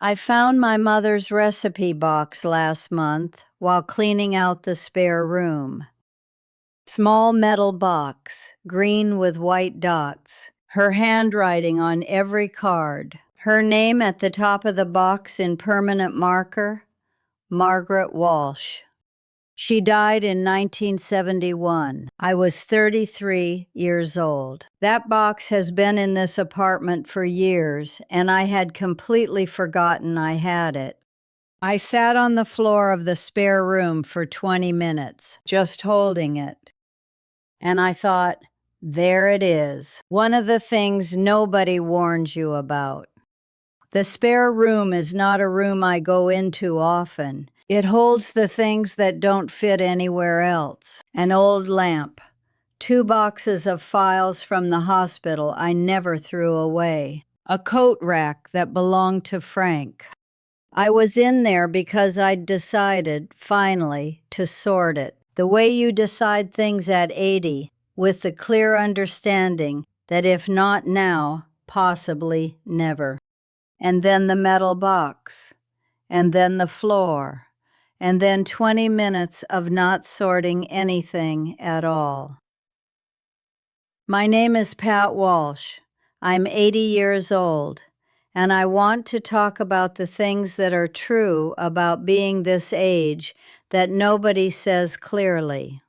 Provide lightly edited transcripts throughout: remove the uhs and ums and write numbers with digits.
I found my mother's recipe box last month while cleaning out the spare room. Small metal box, green with white dots, her handwriting on every card, her name at the top of the box in permanent marker, Margaret Walsh. She died in 1971. I was 33 years old. That box has been in this apartment for years, and I had completely forgotten I had it. I sat on the floor of the spare room for 20 minutes, just holding it. And I thought, there it is, one of the things nobody warns you about. The spare room is not a room I go into often. It holds the things that don't fit anywhere else. An old lamp, 2 boxes of files from the hospital I never threw away, a coat rack that belonged to Frank. I was in there because I'd decided, finally, to sort it. The way you decide things at 80, with the clear understanding that if not now, possibly never. And then the metal box, and then the floor, and then 20 minutes of not sorting anything at all. My name is Pat Walsh. I'm 80 years old, and I want to talk about the things that are true about being this age that nobody says clearly.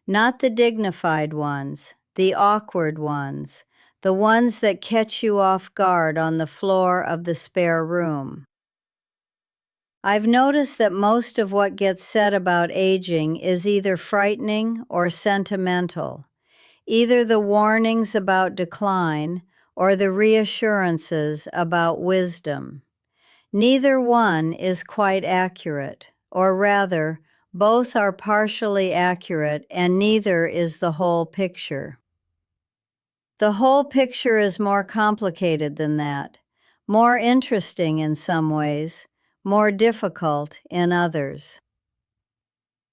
Not the dignified ones, the awkward ones, the ones that catch you off guard on the floor of the spare room. I've noticed that most of what gets said about aging is either frightening or sentimental, either the warnings about decline or the reassurances about wisdom. Neither one is quite accurate, or rather, both are partially accurate and neither is the whole picture. The whole picture is more complicated than that, more interesting in some ways, more difficult in others.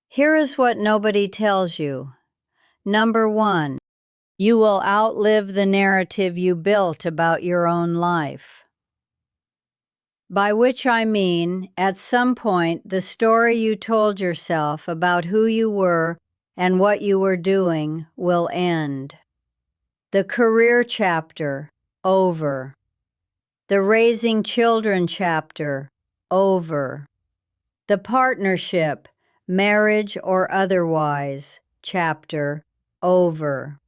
Here is what nobody tells you. Number 1, you will outlive the narrative you built about your own life. By which I mean, at some point, the story you told yourself about who you were and what you were doing will end. The career chapter, over. The raising children chapter, over. The partnership, marriage or otherwise, chapter, over.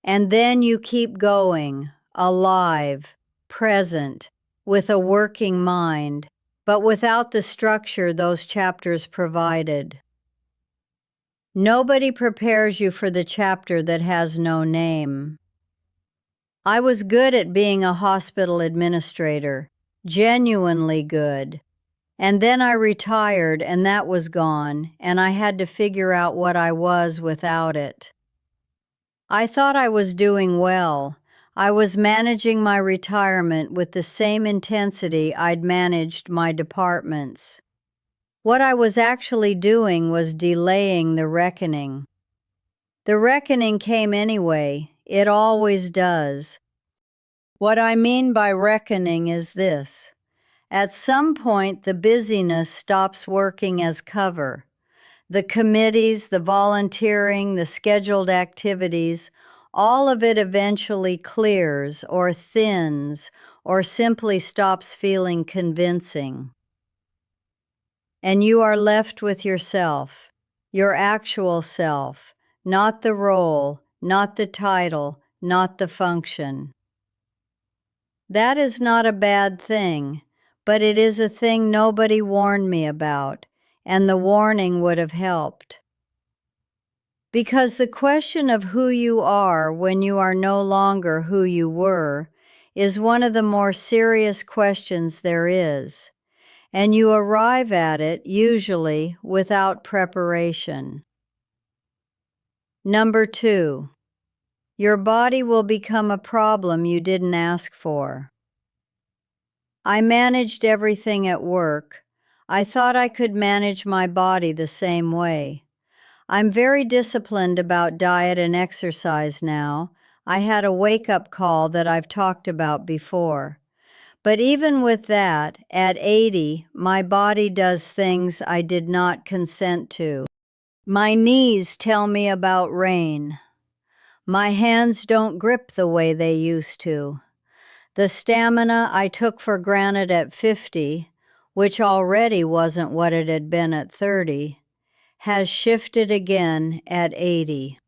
And then you keep going, alive, present, with a working mind, but without the structure those chapters provided. Nobody prepares you for the chapter that has no name. I was good at being a hospital administrator, genuinely good. And then I retired and that was gone, and I had to figure out what I was without it. I thought I was doing well. I was managing my retirement with the same intensity I'd managed my departments. What I was actually doing was delaying the reckoning. The reckoning came anyway. It always does. What I mean by reckoning is this. At some point, the busyness stops working as cover. The committees, the volunteering, the scheduled activities, all of it eventually clears or thins or simply stops feeling convincing. And you are left with yourself, your actual self, not the role, not the title, not the function. That is not a bad thing, but it is a thing nobody warned me about, and the warning would have helped. Because the question of who you are when you are no longer who you were is one of the more serious questions there is, and you arrive at it usually without preparation. Number 2, your body will become a problem you didn't ask for. I managed everything at work. I thought I could manage my body the same way. I'm very disciplined about diet and exercise now. I had a wake-up call that I've talked about before. But even with that, at 80, my body does things I did not consent to. My knees tell me about rain. My hands don't grip the way they used to. The stamina I took for granted at 50, which already wasn't what it had been at 30, has shifted again at 80.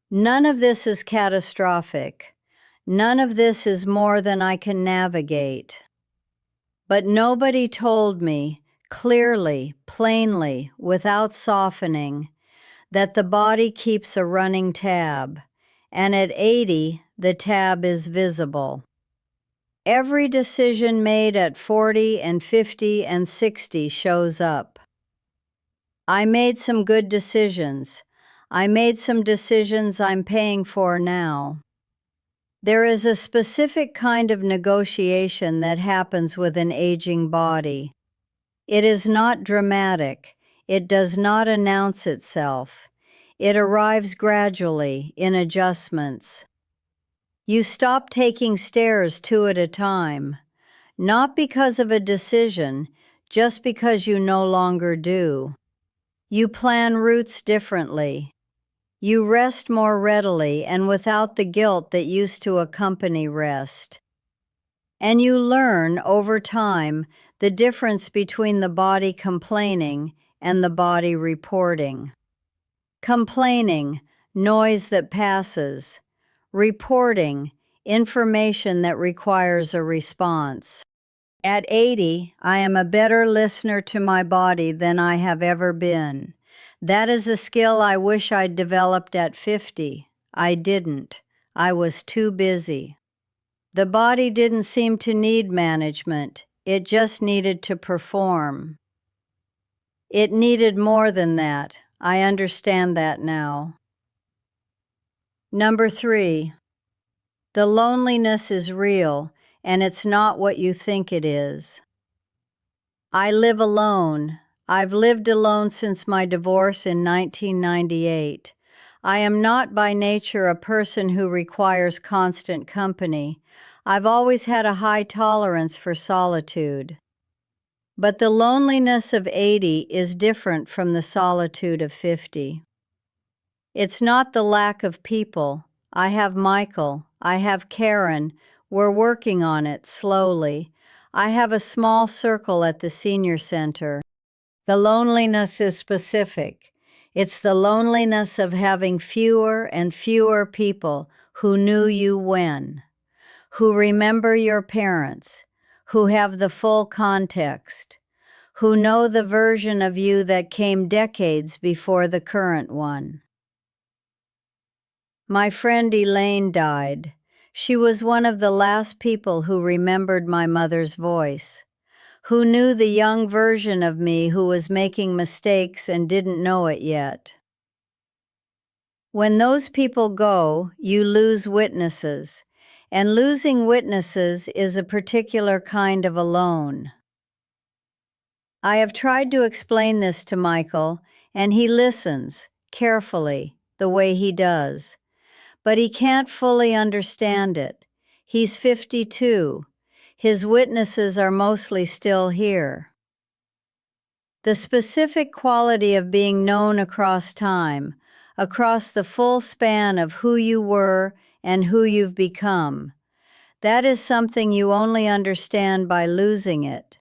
None of this is catastrophic. None of this is more than I can navigate. But nobody told me, clearly, plainly, without softening, that the body keeps a running tab, and at 80, the tab is visible. Every decision made at 40 and 50 and 60 shows up. I made some good decisions. I made some decisions I'm paying for now. There is a specific kind of negotiation that happens with an aging body. It is not dramatic. It does not announce itself. It arrives gradually, in adjustments. You stop taking stairs two at a time, not because of a decision, just because you no longer do. You plan routes differently. You rest more readily and without the guilt that used to accompany rest. And you learn, over time, the difference between the body complaining and the body reporting. Complaining, noise that passes. Reporting, information that requires a response. At 80, I am a better listener to my body than I have ever been. That is a skill I wish I'd developed at 50. I didn't. I was too busy. The body didn't seem to need management. It just needed to perform. It needed more than that. I understand that now. Number 3. The loneliness is real, and it's not what you think it is. I live alone. I've lived alone since my divorce in 1998. I am not by nature a person who requires constant company. I've always had a high tolerance for solitude. But the loneliness of 80 is different from the solitude of 50. It's not the lack of people. I have Michael. I have Karen. We're working on it slowly. I have a small circle at the senior center. The loneliness is specific. It's the loneliness of having fewer and fewer people who knew you when, who remember your parents, who have the full context, who know the version of you that came decades before the current one. My friend Elaine died. She was one of the last people who remembered my mother's voice, who knew the young version of me who was making mistakes and didn't know it yet. When those people go, you lose witnesses, and losing witnesses is a particular kind of alone. I have tried to explain this to Michael, and he listens, carefully, the way he does. But he can't fully understand it. He's 52. His witnesses are mostly still here. The specific quality of being known across time, across the full span of who you were and who you've become, that is something you only understand by losing it.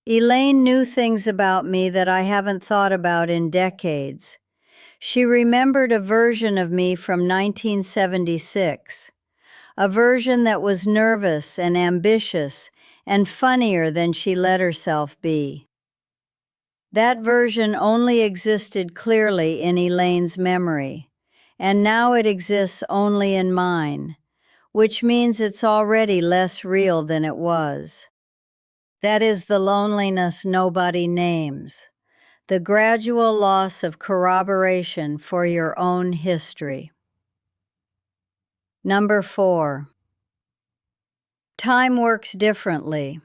Elaine knew things about me that I haven't thought about in decades. She remembered a version of me from 1976. A version that was nervous and ambitious and funnier than she let herself be. That version only existed clearly in Elaine's memory, and now it exists only in mine, which means it's already less real than it was. That is the loneliness nobody names, the gradual loss of corroboration for your own history. Number 4. Time works differently,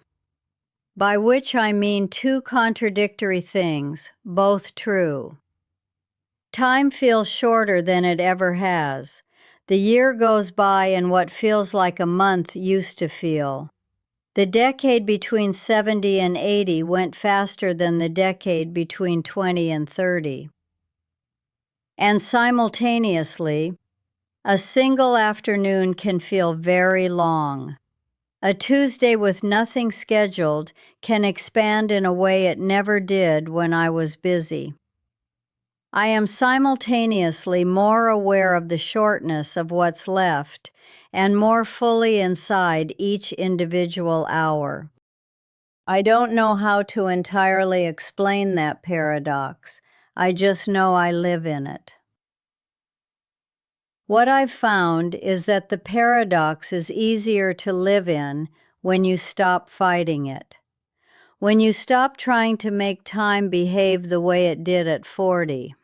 by which I mean two contradictory things, both true. Time feels shorter than it ever has. The year goes by and what feels like a month used to feel. The decade between 70 and 80 went faster than the decade between 20 and 30. And simultaneously, a single afternoon can feel very long. A Tuesday with nothing scheduled can expand in a way it never did when I was busy. I am simultaneously more aware of the shortness of what's left and more fully inside each individual hour. I don't know how to entirely explain that paradox. I just know I live in it. What I've found is that the paradox is easier to live in when you stop fighting it. When you stop trying to make time behave the way it did at 40.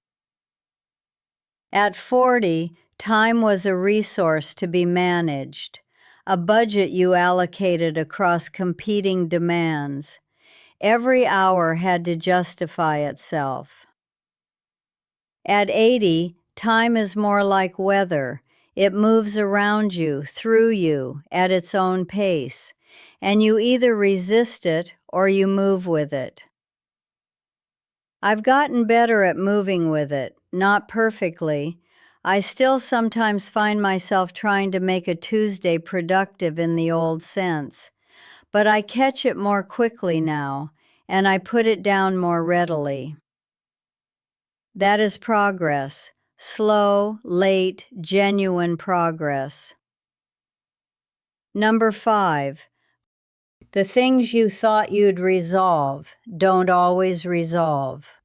At 40, time was a resource to be managed, a budget you allocated across competing demands. Every hour had to justify itself. At 80, time is more like weather. It moves around you, through you, at its own pace, and you either resist it or you move with it. I've gotten better at moving with it, not perfectly. I still sometimes find myself trying to make a Tuesday productive in the old sense, but I catch it more quickly now, and I put it down more readily. That is progress. Slow, late, genuine progress. Number 5. The things you thought you'd resolve don't always resolve.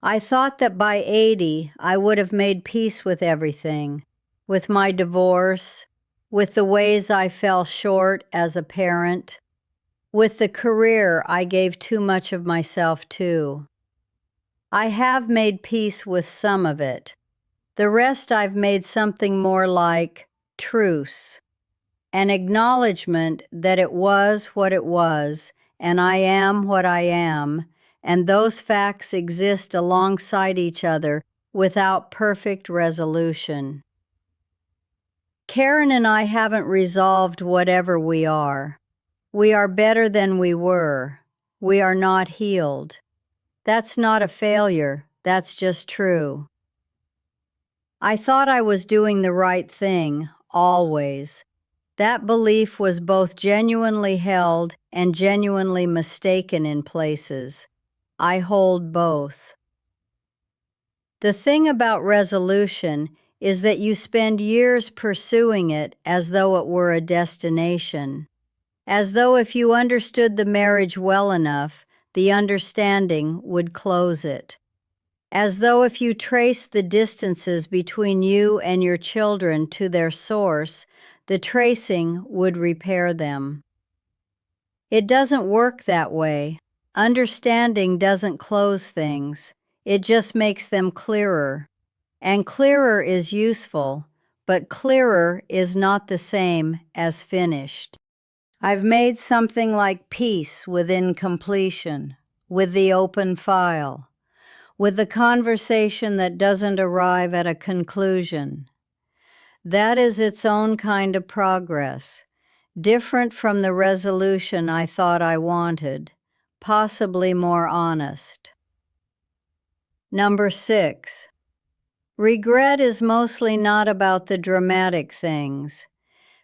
I thought that by 80 I would have made peace with everything, with my divorce, with the ways I fell short as a parent, with the career I gave too much of myself to. I have made peace with some of it. The rest I've made something more like truce, an acknowledgement that it was what it was, and I am what I am, and those facts exist alongside each other without perfect resolution. Karen and I haven't resolved whatever we are. We are better than we were. We are not healed. That's not a failure, that's just true. I thought I was doing the right thing, always. That belief was both genuinely held and genuinely mistaken in places. I hold both. The thing about resolution is that you spend years pursuing it as though it were a destination. As though if you understood the marriage well enough, the understanding would close it. As though if you traced the distances between you and your children to their source, the tracing would repair them. It doesn't work that way. Understanding doesn't close things. It just makes them clearer. And clearer is useful, but clearer is not the same as finished. I've made something like peace with incompletion, with the open file, with the conversation that doesn't arrive at a conclusion. That is its own kind of progress, different from the resolution I thought I wanted, possibly more honest. Number 6. Regret is mostly not about the dramatic things.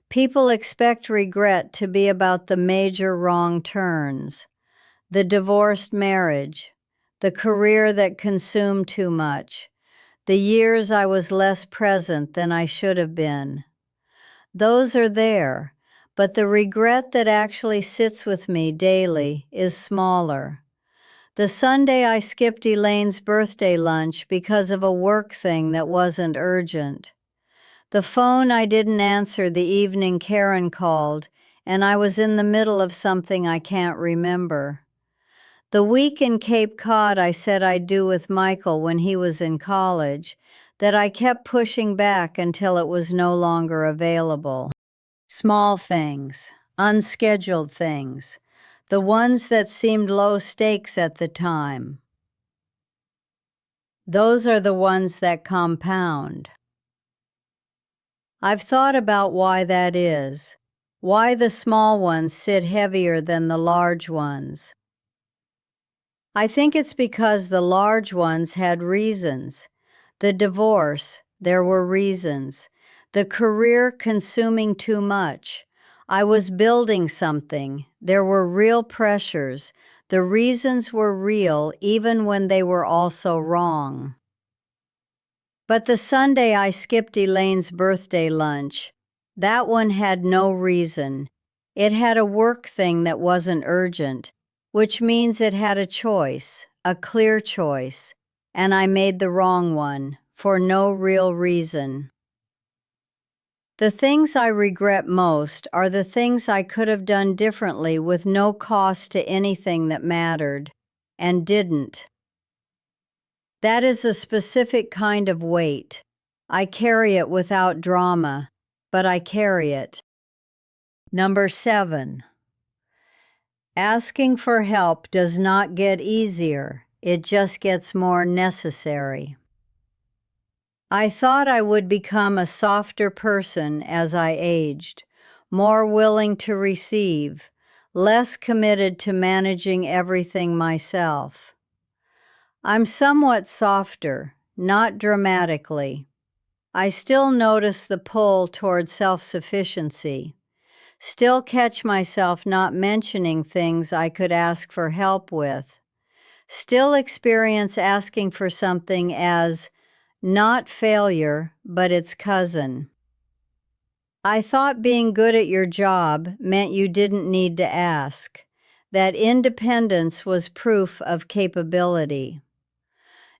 People expect regret to be about the major wrong turns, the divorced marriage, the career that consumed too much, the years I was less present than I should have been. Those are there, but the regret that actually sits with me daily is smaller. The Sunday I skipped Elaine's birthday lunch because of a work thing that wasn't urgent. The phone I didn't answer the evening Karen called, and I was in the middle of something I can't remember. The week in Cape Cod I said I'd do with Michael when he was in college, that I kept pushing back until it was no longer available. Small things, unscheduled things, the ones that seemed low stakes at the time. Those are the ones that compound. I've thought about why that is, why the small ones sit heavier than the large ones. I think it's because the large ones had reasons. The divorce, there were reasons. The career consuming too much. I was building something. There were real pressures. The reasons were real even when they were also wrong. But the Sunday I skipped Elaine's birthday lunch, that one had no reason. It had a work thing that wasn't urgent, which means it had a choice, a clear choice, and I made the wrong one, for no real reason. The things I regret most are the things I could have done differently with no cost to anything that mattered, and didn't. That is a specific kind of weight. I carry it without drama, but I carry it. Number 7. Asking for help does not get easier, it just gets more necessary. I thought I would become a softer person as I aged, more willing to receive, less committed to managing everything myself. I'm somewhat softer, not dramatically. I still notice the pull toward self-sufficiency, still catch myself not mentioning things I could ask for help with, still experience asking for something as not failure, but its cousin. I thought being good at your job meant you didn't need to ask, that independence was proof of capability.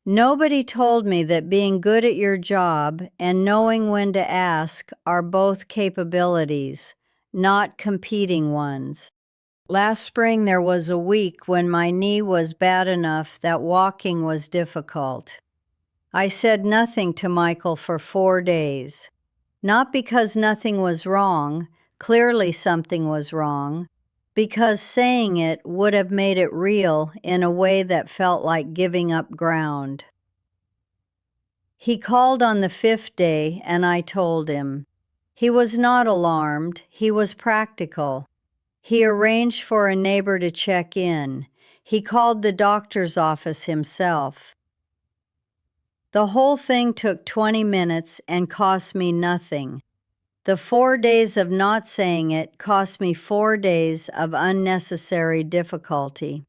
Nobody told me that being good at your job and knowing when to ask are both capabilities, not competing ones. Last spring there was a week when my knee was bad enough that walking was difficult. I said nothing to Michael for 4 days. Not because nothing was wrong, clearly something was wrong, because saying it would have made it real in a way that felt like giving up ground. He called on the 5th day and I told him. He was not alarmed, he was practical. He arranged for a neighbor to check in. He called the doctor's office himself. The whole thing took 20 minutes and cost me nothing. The 4 days of not saying it cost me 4 days of unnecessary difficulty.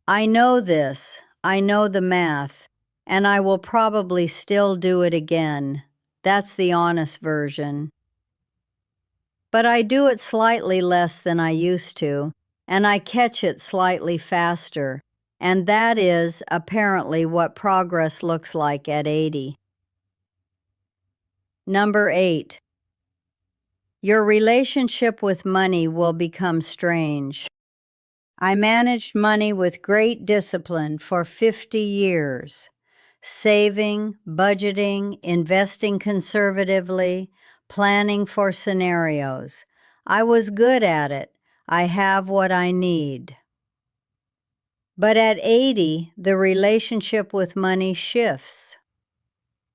I know this, I know the math, and I will probably still do it again. That's the honest version. But I do it slightly less than I used to, and I catch it slightly faster, and that is apparently what progress looks like at 80. Number 8. Your relationship with money will become strange. I managed money with great discipline for 50 years. Saving, budgeting, investing conservatively, planning for scenarios. I was good at it. I have what I need. But at 80, the relationship with money shifts.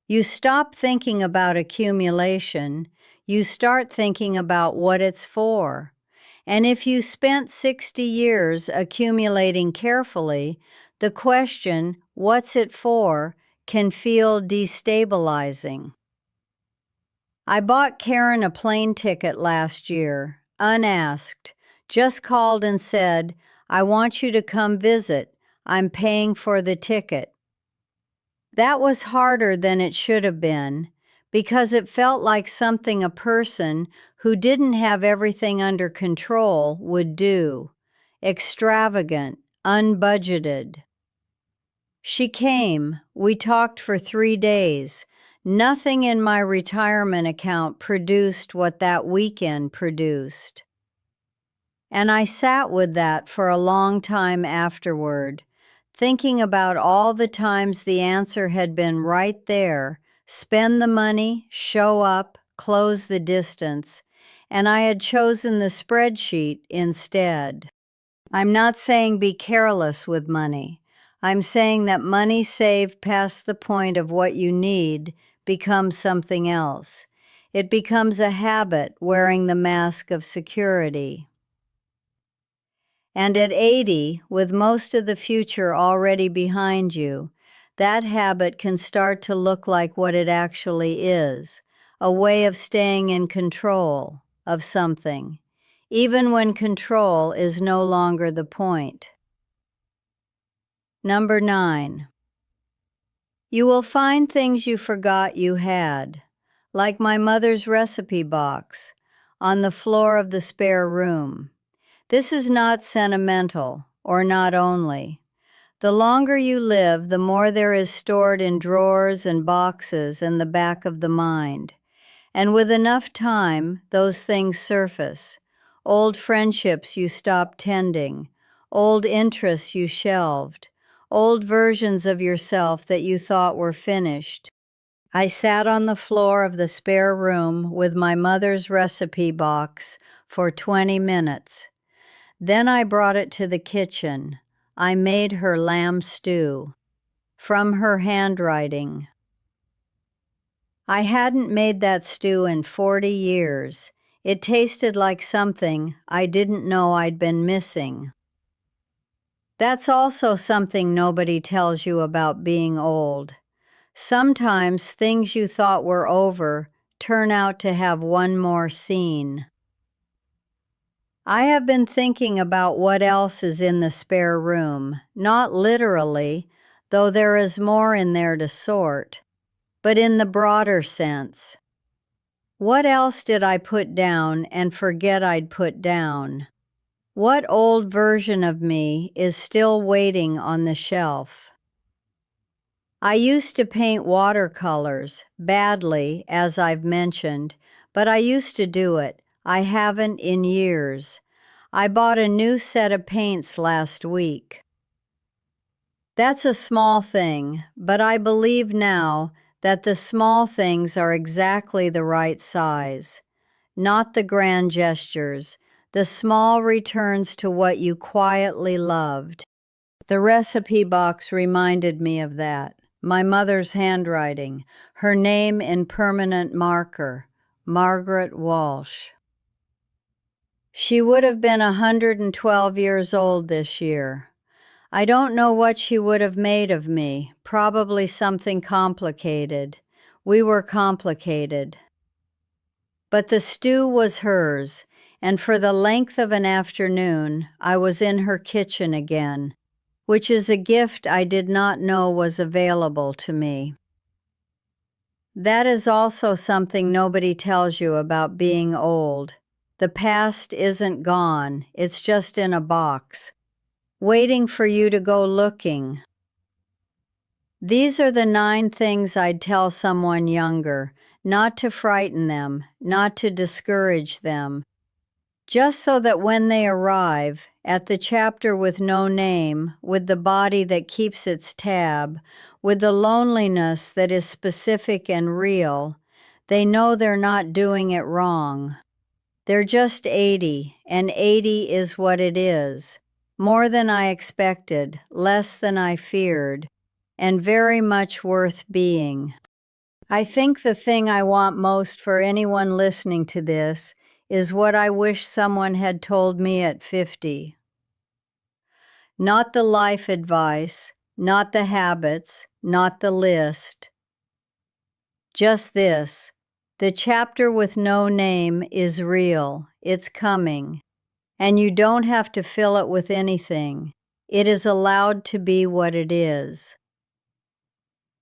You stop thinking about accumulation. You start thinking about what it's for. And if you spent 60 years accumulating carefully, the question, what's it for, can feel destabilizing. I bought Karen a plane ticket last year, unasked, just called and said, I want you to come visit. I'm paying for the ticket. That was harder than it should have been, because it felt like something a person who didn't have everything under control would do. Extravagant, unbudgeted. She came. We talked for 3 days. Nothing in my retirement account produced what that weekend produced. And I sat with that for a long time afterward, thinking about all the times the answer had been right there, spend the money, show up, close the distance, and I had chosen the spreadsheet instead. I'm not saying be careless with money. I'm saying that money saved past the point of what you need becomes something else. It becomes a habit, wearing the mask of security. And at 80, with most of the future already behind you, that habit can start to look like what it actually is, a way of staying in control of something, even when control is no longer the point. Number 9. You will find things you forgot you had, like my mother's recipe box, on the floor of the spare room. This is not sentimental, or not only. The longer you live, the more there is stored in drawers and boxes in the back of the mind. And with enough time, those things surface. Old friendships you stopped tending, old interests you shelved, old versions of yourself that you thought were finished. I sat on the floor of the spare room with my mother's recipe box for 20 minutes. Then I brought it to the kitchen. I made her lamb stew from her handwriting. I hadn't made that stew in 40 years. It tasted like something I didn't know I'd been missing. That's also something nobody tells you about being old. Sometimes things you thought were over turn out to have one more scene. I have been thinking about what else is in the spare room, not literally, though there is more in there to sort, but in the broader sense. What else did I put down and forget I'd put down? What old version of me is still waiting on the shelf? I used to paint watercolors, badly, as I've mentioned, but I used to do it. I haven't in years. I bought a new set of paints last week. That's a small thing, but I believe now that the small things are exactly the right size. Not the grand gestures, the small returns to what you quietly loved. The recipe box reminded me of that. My mother's handwriting, her name in permanent marker, Margaret Walsh. She would have been 112 years old this year. I don't know what she would have made of me, probably something complicated. We were complicated. But the stew was hers, and for the length of an afternoon, I was in her kitchen again, which is a gift I did not know was available to me. That is also something nobody tells you about being old. The past isn't gone, it's just in a box, waiting for you to go looking. These are the 9 things I'd tell someone younger, not to frighten them, not to discourage them, just so that when they arrive at the chapter with no name, with the body that keeps its tab, with the loneliness that is specific and real, they know they're not doing it wrong. They're just 80, and 80 is what it is. More than I expected, less than I feared, and very much worth being. I think the thing I want most for anyone listening to this is what I wish someone had told me at 50. Not the life advice, not the habits, not the list. Just this: the chapter with no name is real, it's coming, and you don't have to fill it with anything. It is allowed to be what it is.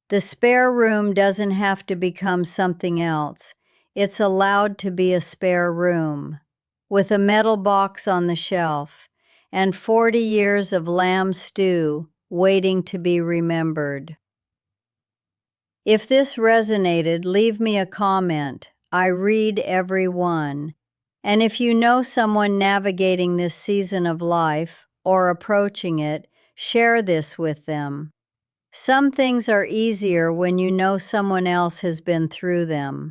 The spare room doesn't have to become something else. It's allowed to be a spare room, with a metal box on the shelf, and 40 years of lamb stew waiting to be remembered. If this resonated, leave me a comment. I read every one. And if you know someone navigating this season of life or approaching it, share this with them. Some things are easier when you know someone else has been through them.